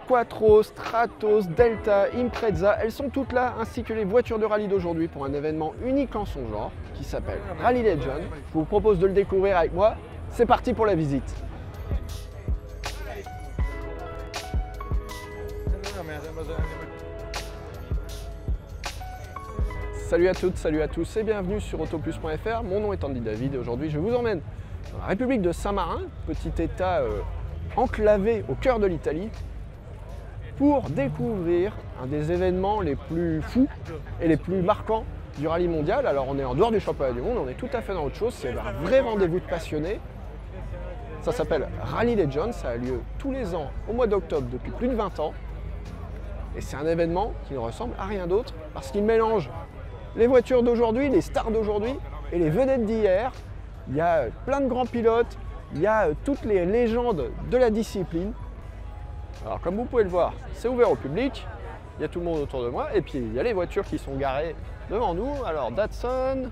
Quattro, Stratos, Delta, Impreza, elles sont toutes là, ainsi que les voitures de rallye d'aujourd'hui pour un événement unique en son genre qui s'appelle Rally Legend. Je vous propose de le découvrir avec moi. C'est parti pour la visite. Salut à toutes, salut à tous et bienvenue sur autoplus.fr. Mon nom est Andy David et aujourd'hui je vous emmène dans la République de Saint-Marin, petit état enclavé au cœur de l'Italie, pour découvrir un des événements les plus fous et les plus marquants du rallye mondial. Alors on est en dehors du championnat du monde, on est tout à fait dans autre chose, c'est un vrai rendez-vous de passionnés. Ça s'appelle Rally Legend, ça a lieu tous les ans au mois d'octobre depuis plus de 20 ans. Et c'est un événement qui ne ressemble à rien d'autre parce qu'il mélange les voitures d'aujourd'hui, les stars d'aujourd'hui et les vedettes d'hier. Il y a plein de grands pilotes, il y a toutes les légendes de la discipline. Alors comme vous pouvez le voir, c'est ouvert au public, il y a tout le monde autour de moi et puis il y a les voitures qui sont garées devant nous. Alors Datsun,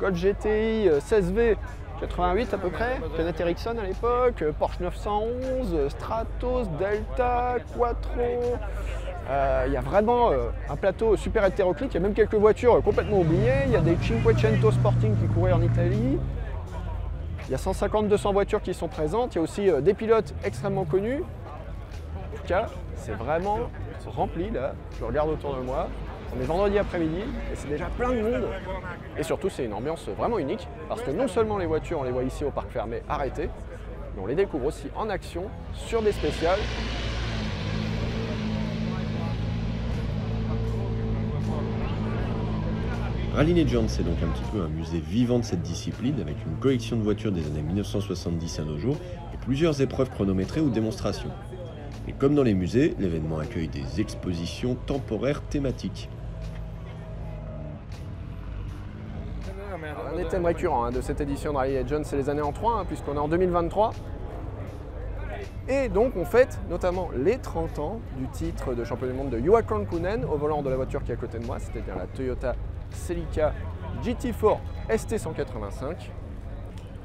Golf GTI 16V 88 à peu près, Kenneth Ericsson à l'époque, Porsche 911, Stratos, Delta, Quattro. Il y a vraiment un plateau super hétéroclite, il y a même quelques voitures complètement oubliées. Il y a des Cinquecento Sporting qui couraient en Italie. Il y a 150-200 voitures qui sont présentes. Il y a aussi des pilotes extrêmement connus. En tout cas, c'est vraiment rempli là. Je regarde autour de moi. On est vendredi après-midi et c'est déjà plein de monde. Et surtout, c'est une ambiance vraiment unique parce que non seulement les voitures, on les voit ici au parc fermé arrêtées, mais on les découvre aussi en action sur des spéciales. Rally Legend, c'est donc un petit peu un musée vivant de cette discipline avec une collection de voitures des années 1970 à nos jours et plusieurs épreuves chronométrées ou démonstrations. Et comme dans les musées, l'événement accueille des expositions temporaires thématiques. Un des thèmes récurrents de cette édition de Rally Legend, c'est les années en 3, puisqu'on est en 2023. Et donc on fête notamment les 30 ans du titre de champion du monde de Juha Kankkunen au volant de la voiture qui est à côté de moi, c'est-à-dire la Toyota Celica GT4 ST185.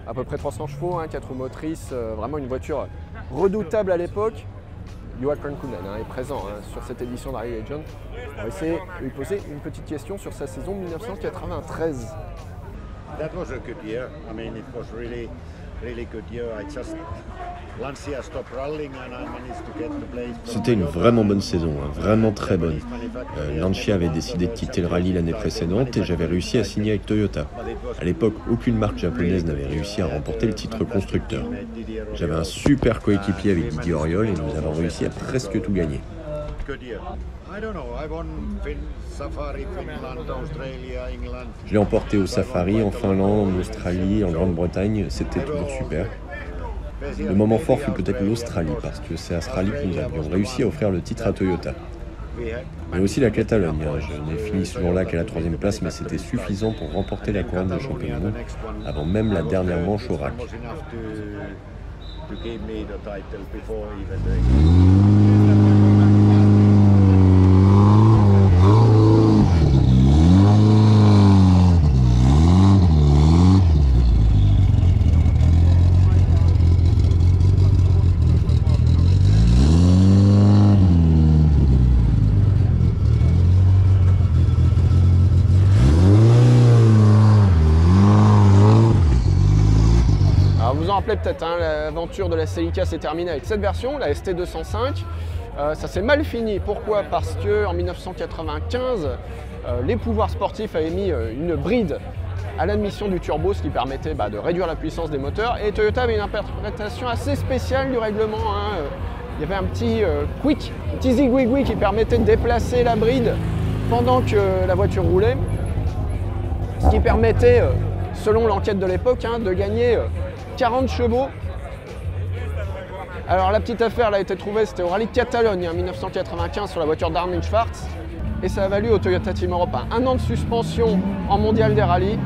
À peu près 300 chevaux, 4 roues motrices, vraiment une voiture redoutable à l'époque. Juha Kankkunen est présent sur cette édition de Rally Legend. On va essayer de lui poser une petite question sur sa saison 1993. That was a good year. I mean, it was really good year. Lancia stopped rallying and I managed to get the place. C'était une vraiment bonne saison, vraiment très bonne. Lancia avait décidé de quitter le rallye l'année précédente et j'avais réussi à signer avec Toyota. À l'époque, aucune marque japonaise n'avait réussi à remporter le titre constructeur. J'avais un super coéquipier avec Didier Auriol et nous avons réussi à presque tout gagner. Je l'ai emporté au Safari, en Finlande, en Australie, en Grande-Bretagne, c'était toujours super. Le moment fort fut peut-être l'Australie, parce que c'est à ce rallye que nous avions réussi à offrir le titre à Toyota. Mais aussi la Catalogne, je n'ai fini ce jour-là qu'à la 3e place, mais c'était suffisant pour remporter la couronne de champion du monde, avant même la dernière manche au rack. Peut-être, l'aventure de la Celica s'est terminée avec cette version, la ST205. Ça s'est mal fini. Pourquoi? Parce qu'en 1995, les pouvoirs sportifs avaient mis une bride à l'admission du turbo, ce qui permettait de réduire la puissance des moteurs. Et Toyota avait une interprétation assez spéciale du règlement. Il y avait un petit quick, un petit zigouigoui qui permettait de déplacer la bride pendant que la voiture roulait. Ce qui permettait, selon l'enquête de l'époque, de gagner 40 chevaux. Alors la petite affaire a été trouvée, c'était au rallye de Catalogne en 1995 sur la voiture d'Armin Schwarz. Et ça a valu au Toyota Team Europe un an de suspension en mondial des rallyes.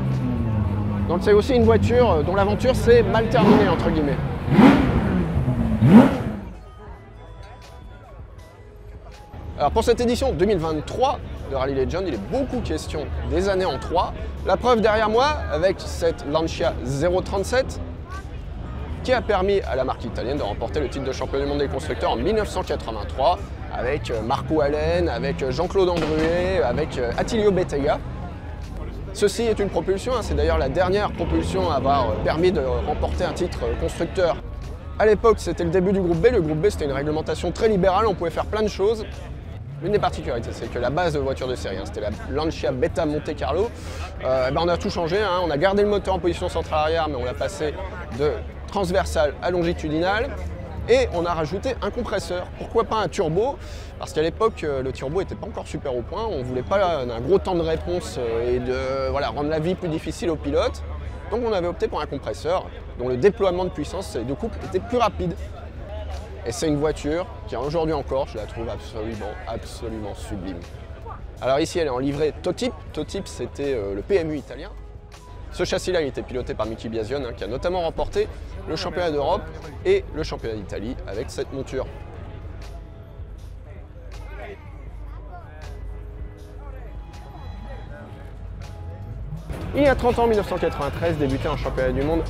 Donc c'est aussi une voiture dont l'aventure s'est mal terminée entre guillemets. Alors pour cette édition 2023 de Rally Legend, il est beaucoup question des années en 3. La preuve derrière moi avec cette Lancia 037. qui a permis à la marque italienne de remporter le titre de champion du monde des constructeurs en 1983 avec Marco Allen, avec Jean-Claude Andruet, avec Attilio Bettega. Ceci est une propulsion, c'est d'ailleurs la dernière propulsion à avoir permis de remporter un titre constructeur. À l'époque, c'était le début du groupe B. Le groupe B, c'était une réglementation très libérale, on pouvait faire plein de choses. Une des particularités, c'est que la base de voiture de série, c'était la Lancia Beta Monte Carlo. On a tout changé, on a gardé le moteur en position centrale arrière, mais on l'a passé de transversal à longitudinal. Et on a rajouté un compresseur. Pourquoi pas un turbo? Parce qu'à l'époque, le turbo n'était pas encore super au point. On ne voulait pas un gros temps de réponse et rendre la vie plus difficile aux pilotes. Donc on avait opté pour un compresseur dont le déploiement de puissance et de couple était plus rapide. Et c'est une voiture qui, aujourd'hui encore, je la trouve absolument sublime. Alors ici, elle est en livrée Totip. Totip, c'était le PMU italien. Ce châssis-là, il était piloté par Michi Biasion, qui a notamment remporté le championnat d'Europe et le championnat d'Italie avec cette monture. Il y a 30 ans, en 1993, débutait en championnat du monde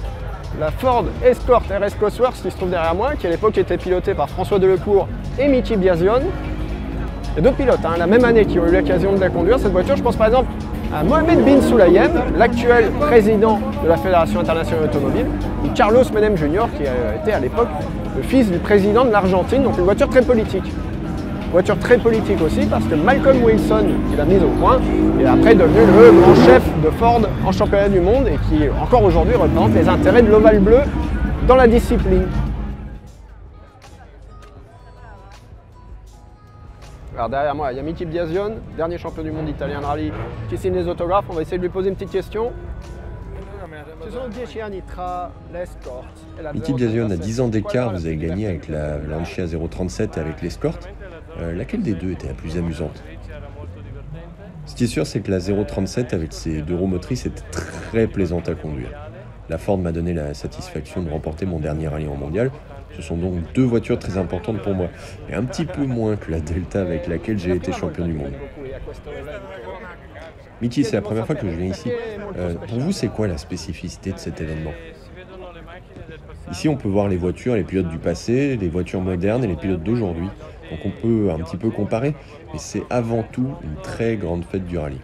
la Ford Escort RS Cosworth qui se trouve derrière moi, qui à l'époque était pilotée par François Delecourt et Michi Biasion. Il y a deux pilotes, la même année, qui ont eu l'occasion de la conduire, cette voiture. Je pense par exemple à Mohamed bin Sulayem, l'actuel président de la Fédération internationale automobile, ou Carlos Menem Jr., qui était à l'époque le fils du président de l'Argentine, donc une voiture très politique. Voiture très politique aussi parce que Malcolm Wilson, qui l'a mise au point, est après devenu le grand chef de Ford en championnat du monde et qui encore aujourd'hui représente les intérêts de l'ovale bleu dans la discipline. Alors derrière moi, il y a Michi Biasion, dernier champion du monde italien de rallye, qui signe les autographes. On va essayer de lui poser une petite question. Michi Biasion a 10 ans d'écart, vous avez gagné avec la Lancia 037 et avec l'Escort. Laquelle des deux était la plus amusante? Ce qui est sûr, c'est que la 037 avec ses deux roues motrices était très plaisante à conduire. La Ford m'a donné la satisfaction de remporter mon dernier rallye en mondial. Ce sont donc deux voitures très importantes pour moi, et un petit peu moins que la Delta avec laquelle j'ai été champion du monde. Michi, c'est la première fois que je viens ici. Pour vous, c'est quoi la spécificité de cet événement? Ici, on peut voir les voitures, les pilotes du passé, les voitures modernes et les pilotes d'aujourd'hui. Donc on peut un petit peu comparer, mais c'est avant tout une très grande fête du rallye.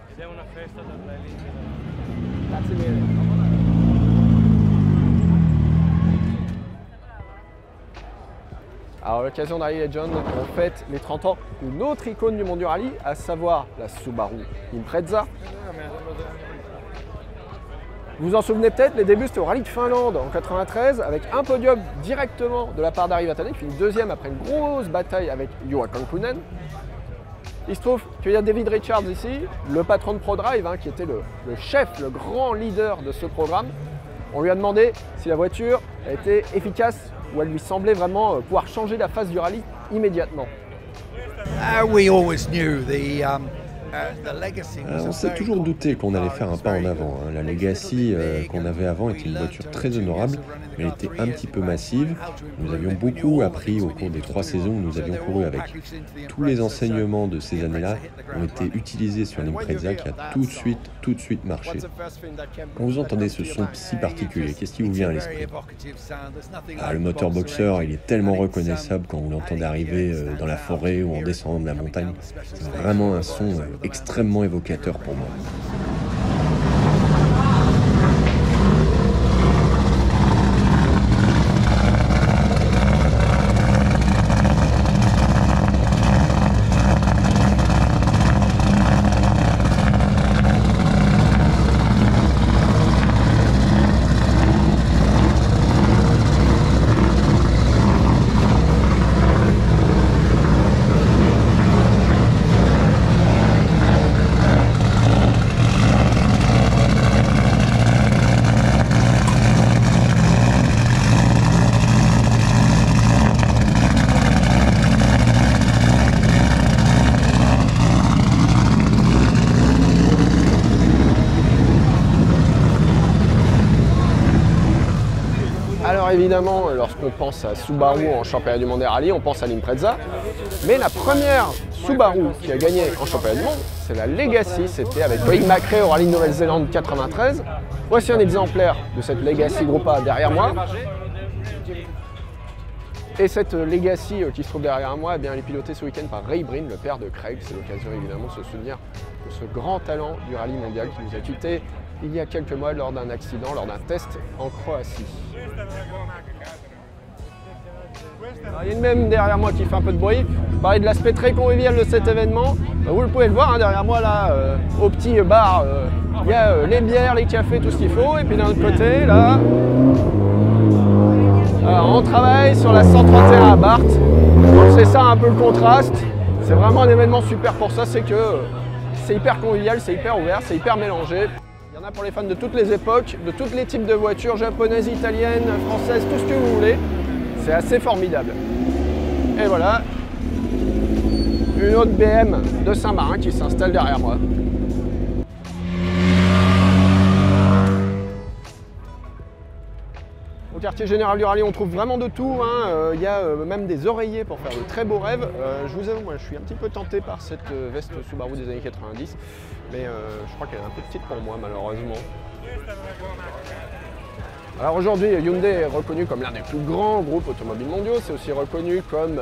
Alors à l'occasion de Rally Legend, on fête les 30 ans d'une autre icône du monde du rallye, à savoir la Subaru Impreza. Vous vous en souvenez peut-être, les débuts c'était au rallye de Finlande en 93 avec un podium directement de la part d'Ari Vatanen, qui finit deuxième après une grosse bataille avec Juha Kankkunen. Il se trouve qu'il y a David Richards ici, le patron de ProDrive, qui était le chef, le grand leader de ce programme. On lui a demandé si la voiture était efficace ou elle lui semblait vraiment pouvoir changer la face du rallye immédiatement. On s'est toujours douté qu'on allait faire un pas en avant. La Legacy qu'on avait avant était une voiture très honorable, mais elle était un petit peu massive. Nous avions beaucoup appris au cours des 3 saisons où nous avions couru avec. Tous les enseignements de ces années-là ont été utilisés sur l'Impreza qui a tout de suite marché. Quand vous entendez ce son si particulier, qu'est-ce qui vous vient à l'esprit? Le moteur boxer, il est tellement reconnaissable quand vous l'entendez arriver dans la forêt ou en descendant de la montagne. C'est vraiment un son extrêmement évocateur pour moi. Alors évidemment, lorsqu'on pense à Subaru en championnat du monde des rallyes, on pense à l'Impreza. Mais la première Subaru qui a gagné en championnat du monde, c'est la Legacy. C'était avec Boyd McRae au rallye de Nouvelle-Zélande 93. Voici un exemplaire de cette Legacy Group A derrière moi. Et cette Legacy qui se trouve derrière moi, eh bien, elle est pilotée ce week-end par Ray Breen, le père de Craig. C'est l'occasion évidemment de se souvenir de ce grand talent du rallye mondial qui nous a quittés il y a quelques mois lors d'un accident, lors d'un test en Croatie. Alors, il y a une même derrière moi qui fait un peu de bruit. Je parlais de l'aspect très convivial de cet événement. Vous le pouvez le voir hein, derrière moi là, au petit bar, il y a les bières, les cafés, tout ce qu'il faut. Et puis d'un autre côté, là, on travaille sur la 131 à Barth. Donc c'est ça un peu le contraste. C'est vraiment un événement super pour ça, c'est que c'est hyper convivial, c'est hyper ouvert, c'est hyper mélangé. Il y en a pour les fans de toutes les époques, de tous les types de voitures, japonaises, italiennes, françaises, tout ce que vous voulez. C'est assez formidable. Et voilà, une autre BM de Saint-Marin qui s'installe derrière moi. Au quartier général du rallye, on trouve vraiment de tout. Hein. Il y a même des oreillers pour faire de très beaux rêves. Je vous avoue, moi, je suis un petit peu tenté par cette veste Subaru des années 90, mais je crois qu'elle est un peu petite pour moi, malheureusement. Alors aujourd'hui, Hyundai est reconnu comme l'un des plus grands groupes automobiles mondiaux. C'est aussi reconnu comme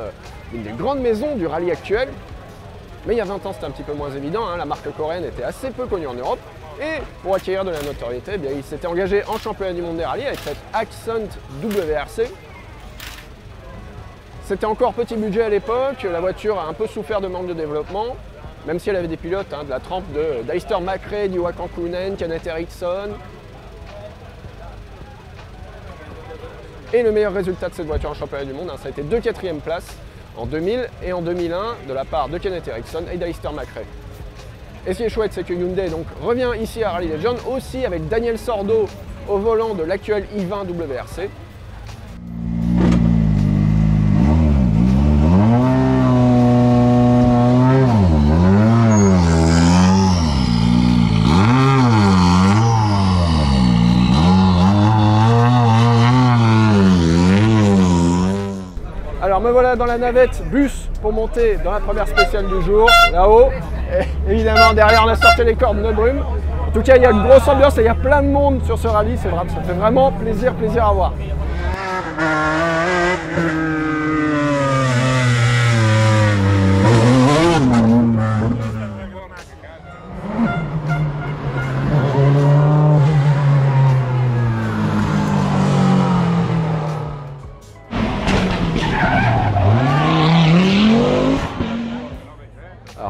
une des grandes maisons du rallye actuel. Mais il y a 20 ans, c'était un petit peu moins évident. Hein. La marque coréenne était assez peu connue en Europe. Et pour acquérir de la notoriété, eh bien, il s'était engagé en championnat du monde des rallyes avec cette Accent WRC. C'était encore petit budget à l'époque, la voiture a un peu souffert de manque de développement, même si elle avait des pilotes de la trempe d'Eister McRae, d'Iwakan Kunen, Kenneth Eriksson. Et le meilleur résultat de cette voiture en championnat du monde, ça a été 2 quatrièmes places en 2000 et en 2001 de la part de Kenneth Eriksson et d'Eister McRae. Et ce qui est chouette, c'est que Hyundai donc, revient ici à Rally Legend, aussi avec Daniel Sordo au volant de l'actuel i20 WRC. Alors me voilà dans la navette bus pour monter dans la première spéciale du jour, là-haut. Et évidemment derrière on a sorti les cordes de brume. En tout cas il y a une grosse ambiance et il y a plein de monde sur ce rallye, ça fait vraiment plaisir à voir.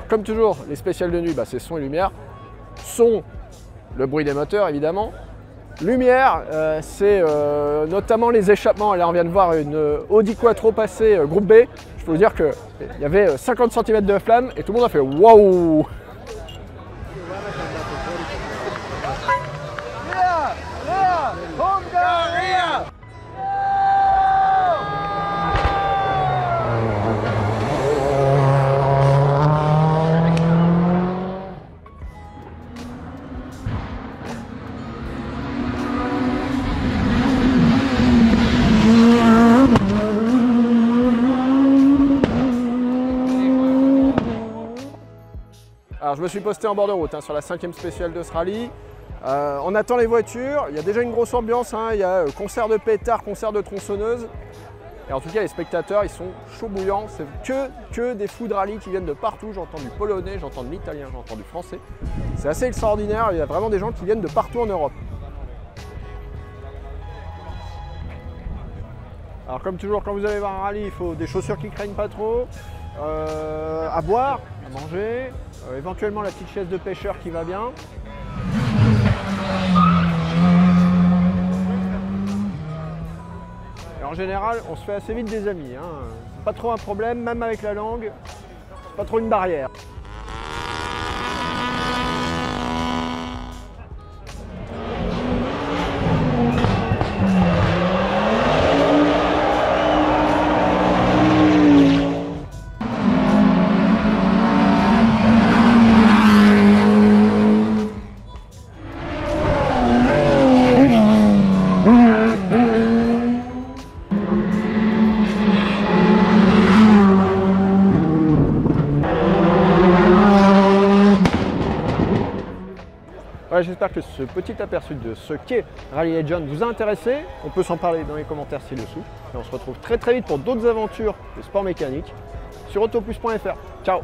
Comme toujours, les spéciales de nuit, c'est son et lumière. Son, le bruit des moteurs évidemment. Lumière, c'est notamment les échappements. Là, on vient de voir une Audi Quattro passer groupe B. Je peux vous dire qu'il y avait 50 cm de flamme et tout le monde a fait waouh! Alors je me suis posté en bord de route sur la 5e spéciale de ce rallye. On attend les voitures, il y a déjà une grosse ambiance, il y a concert de pétards, concert de tronçonneuses. Et en tout cas les spectateurs ils sont chauds bouillants, c'est que des fous de rallye qui viennent de partout. J'entends du polonais, j'entends de l'italien, j'entends du français. C'est assez extraordinaire, il y a vraiment des gens qui viennent de partout en Europe. Alors comme toujours quand vous allez voir un rallye, il faut des chaussures qui craignent pas trop, à boire, à manger, éventuellement la petite chaise de pêcheur qui va bien. Et en général, on se fait assez vite des amis. C'est pas trop un problème, même avec la langue, c'est pas trop une barrière. Voilà, j'espère que ce petit aperçu de ce qu'est Rally Legend vous a intéressé. On peut s'en parler dans les commentaires ci-dessous. Et on se retrouve très très vite pour d'autres aventures de sport mécanique sur autoplus.fr. Ciao.